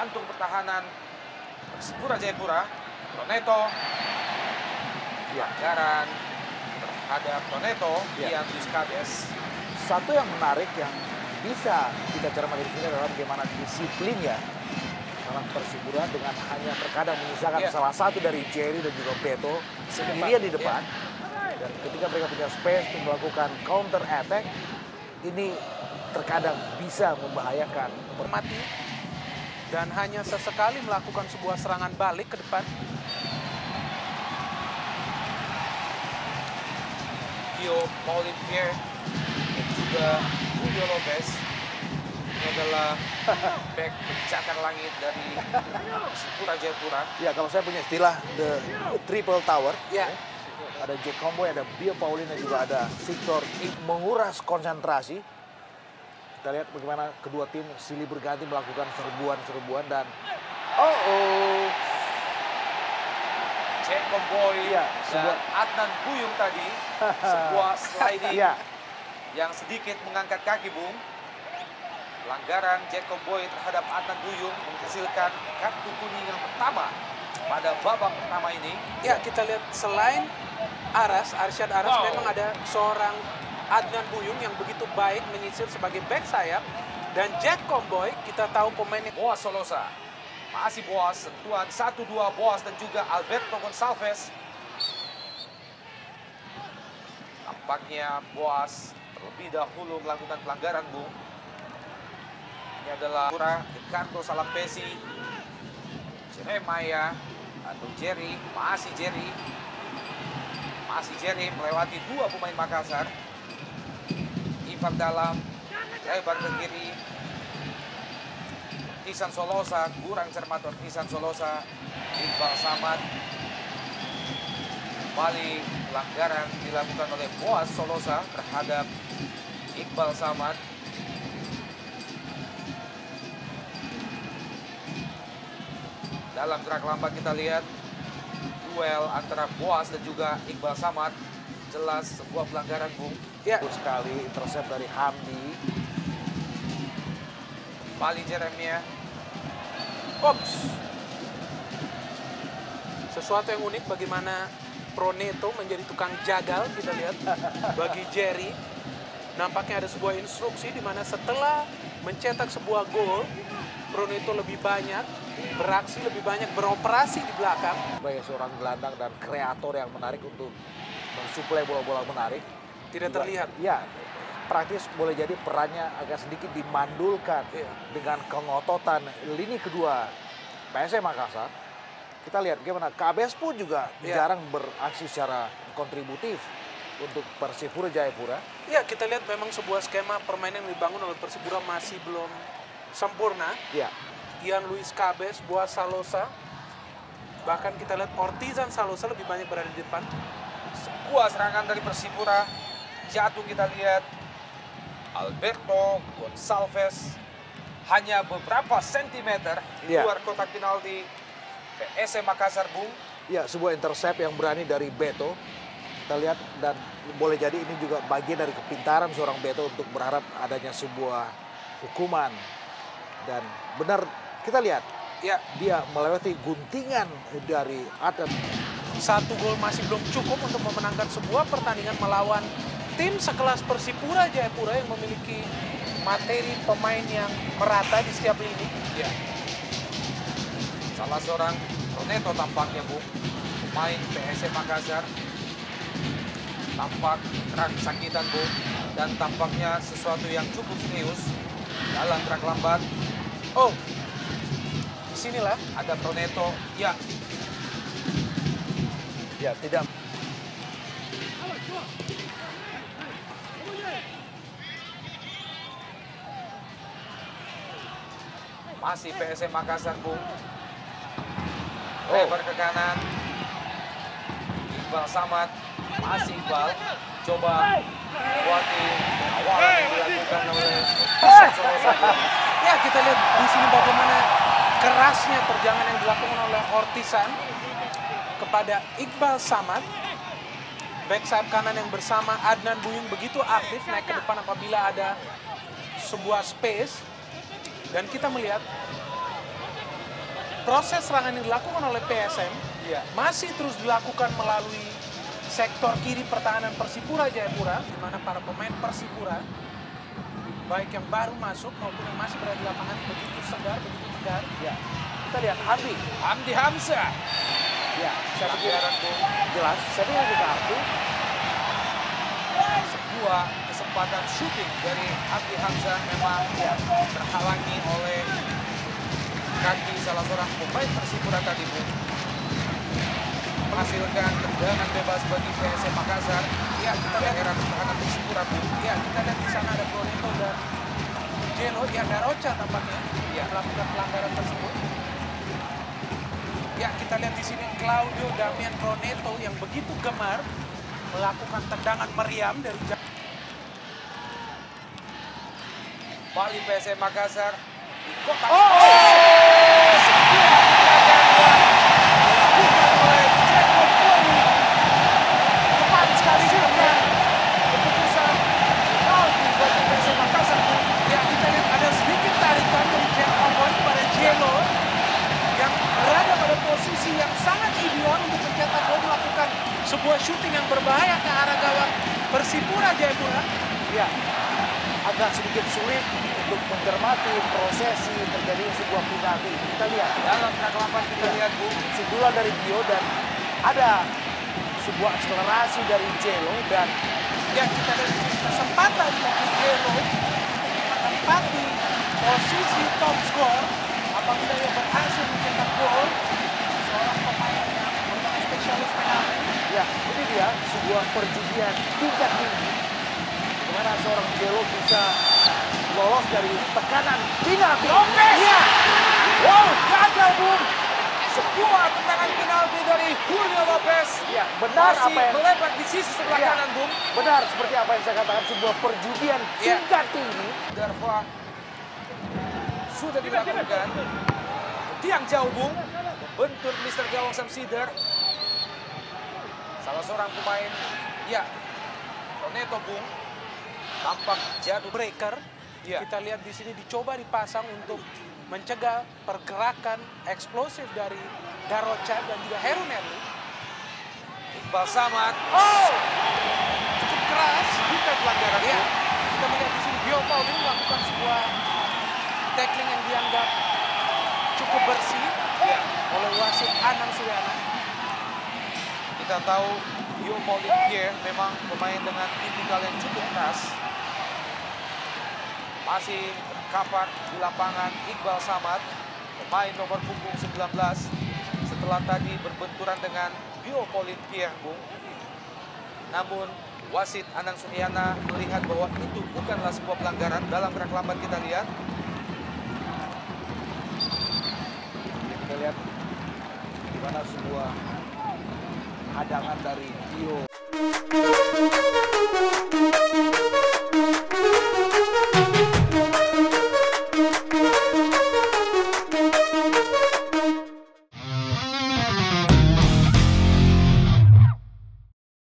jantung pertahanan Persipura Jayapura. Proneto, pelanggaran terhadap Proneto, Ian Luis Cabes. Satu yang menarik yang bisa kita cermati di sini adalah bagaimana disiplin ya anak Persipura dengan hanya terkadang menyisakan salah satu dari Jerry dan juga Beto sendirian di depan. Dan ketika mereka punya space untuk melakukan counter attack, ini terkadang bisa membahayakan. Mati dan hanya sesekali melakukan sebuah serangan balik ke depan. Gio Paulin Pierre dan juga Julio Lopez. Ini adalah back pencakar langit dari Persipura Jayapura. Ya, kalau saya punya istilah the triple tower. Ya. Ada Jack Comboy, ada Gio Paulin dan juga ada Victor menguras konsentrasi. Kita lihat bagaimana kedua tim silih berganti melakukan serbuan-serbuan dan Jack Comboy dan Adnan Buyung tadi sebuah sliding yang sedikit mengangkat kaki, Bung. Pelanggaran Jack Comboy terhadap Adnan Buyung menghasilkan kartu kuning yang pertama pada babak pertama ini. Ya, kita lihat selain Arsyad Aras memang ada seorang Adnan Buyung yang begitu baik menyisir sebagai back sayap. Dan Jack Comboy, kita tahu pemainnya. Boas Solosa. Masih Boas, sentuhan 1-2 Boas dan juga Alberto Gonçalves. Tampaknya Boas terlebih dahulu melakukan pelanggaran, Bung. Ini adalah Ricardo Salampesi, Jeremiah atau Jerry, masih Jerry melewati dua pemain Makassar. Ivan dalam, lebar ke kiri. Ortisan Solosa, kurang cermat Ortisan Solosa. Iqbal Samad. Kembali pelanggaran dilakukan oleh Boas Solosa terhadap Iqbal Samad. Dalam gerak lambat kita lihat duel antara Boas dan juga Iqbal Samad. Jelas sebuah pelanggaran, Bung. Ya, sekali intercept dari Hamdi. Kembali Jeremiah. Sesuatu yang unik bagaimana Proneto menjadi tukang jagal, kita lihat. Bagi Jerry, nampaknya ada sebuah instruksi di mana setelah mencetak sebuah gol, Proneto lebih banyak beraksi, lebih banyak beroperasi di belakang. Sebagai seorang gelandang dan kreator yang menarik untuk mensuplai bola-bola menarik. Tidak terlihat. Ya, praktis boleh jadi perannya agak sedikit dimandulkan dengan kengototan lini kedua PSM Makassar. Kita lihat bagaimana Cabes pun juga jarang beraksi secara kontributif untuk Persipura Jayapura. Ya, kita lihat memang sebuah skema permainan yang dibangun oleh Persipura masih belum sempurna. Ya. Ian Luis Cabes, Boas Solosa. Bahkan kita lihat Ortizan Salosa lebih banyak berada di depan. Sebuah serangan dari Persipura. Jatuh kita lihat Alberto Gonçalves hanya beberapa sentimeter di luar kotak penalti PSM Makassar, Bung. Ya, sebuah intercept yang berani dari Beto. Kita lihat dan boleh jadi ini juga bagian dari kepintaran seorang Beto untuk berharap adanya sebuah hukuman. Dan benar kita lihat dia melewati guntingan dari Adnan. Satu gol masih belum cukup untuk memenangkan sebuah pertandingan melawan tim sekelas Persipura Jayapura yang memiliki materi pemain yang merata di setiap lini. Ya. Salah seorang Proneto tampaknya, Bung, pemain PSM Makassar. Tampak kesakitan, Bung, dan tampaknya sesuatu yang cukup serius dalam gerak lambat. Disinilah ada Proneto. Ya, tidak. Masih PSM Makassar, Bung. Lebar ke kanan. Iqbal Samad. Masih Iqbal. Coba lewati awalan yang dilakukan oleh Solosa. Ya, kita lihat di sini bagaimana kerasnya terjangan yang dilakukan oleh Ortisan kepada Iqbal Samad. Back sayap kanan yang bersama Adnan Buyung begitu aktif naik ke depan apabila ada sebuah space. Dan kita melihat proses serangan yang dilakukan oleh PSM masih terus dilakukan melalui sektor kiri pertahanan Persipura Jayapura, di mana para pemain Persipura, baik yang baru masuk maupun yang masih berada di lapangan, begitu segar, begitu tegar. Ya. Kita lihat Hamdi Hamzah. Ya, saya pikir jelas. Saya pikir ada kartu. Sebuah kesempatan shooting dari Hamdi Hamzah memang terhalangi oleh kaki salah seorang pemain Persipura tadi, Bung. Menghasilkan tendangan bebas bagi PSM Makassar. Ya, kita lihat daerah pertahanan Persipura, Bung. Ya, kita lihat di sana ada Proneto dan Jelo, ya Daroca tampaknya melakukan pelanggaran tersebut. Ya, kita lihat di sini Claudio Damian Proneto yang begitu gemar melakukan tendangan meriam dari Kembali PSM Makassar di kotak. tepat sekali dengan keputusan penalti bagi PSM Makassar. Ya, kita lihat ada sedikit tarikan dari Jack Cowboy kepada Jelo yang berada pada posisi yang sangat ideal untuk mencetak gol, melakukan sebuah shooting yang berbahaya ke arah gawang Persipura Jayapura. Ya, agak sedikit sulit untuk mencermati prosesi terjadi sebuah penalti. Kita lihat Dalam rekaman kita lihat, Bung, sundulan dari Bio dan ada sebuah akselerasi dari Jelo dan ya kita lihat di sini kesempatan bagi Jelo menempati posisi top skor apabila ia berhasil mencetak gol, seorang pemain yang merupakan spesialis penalti. ya ini dia sebuah perjudian tingkat tinggi di mana seorang Jelo bisa lolos dari tekanan penalti. Lopez! Iya. Wow, gagal, Bung. Sebuah tendangan penalti dari Julio Lopez. Ya, benar Masih apa yang melebar di sisi sebelah kanan, Bung. benar seperti apa yang saya katakan, sebuah perjudian tingkat tinggi. Darva sudah dilakukan. Tiang jauh, Bung. Bentur Mr. Gawang Samsider. Salah seorang pemain, Proneto, Bung. Tampak jatuh. Breaker. Kita lihat di sini dicoba dipasang untuk mencegah pergerakan eksplosif dari Daroca dan juga Heru Nerli. Iqbal Samad. Cukup keras. Bukan pelanggaran. Ya, kita melihat di sini Bio Paulin melakukan sebuah tackling yang dianggap cukup bersih oleh wasit Anang Suryana. Kita tahu Bio Paulin Pierre memang pemain dengan tipikal yang cukup keras. Masih terkapar di lapangan Iqbal Samad, pemain nomor punggung 19, setelah tadi berbenturan dengan Bio Paulin Pierre, Bung. Namun wasit Anang Suryana melihat bahwa itu bukanlah sebuah pelanggaran. Dalam reklaman kita lihat. Kita lihat di mana sebuah hadangan dari Bio.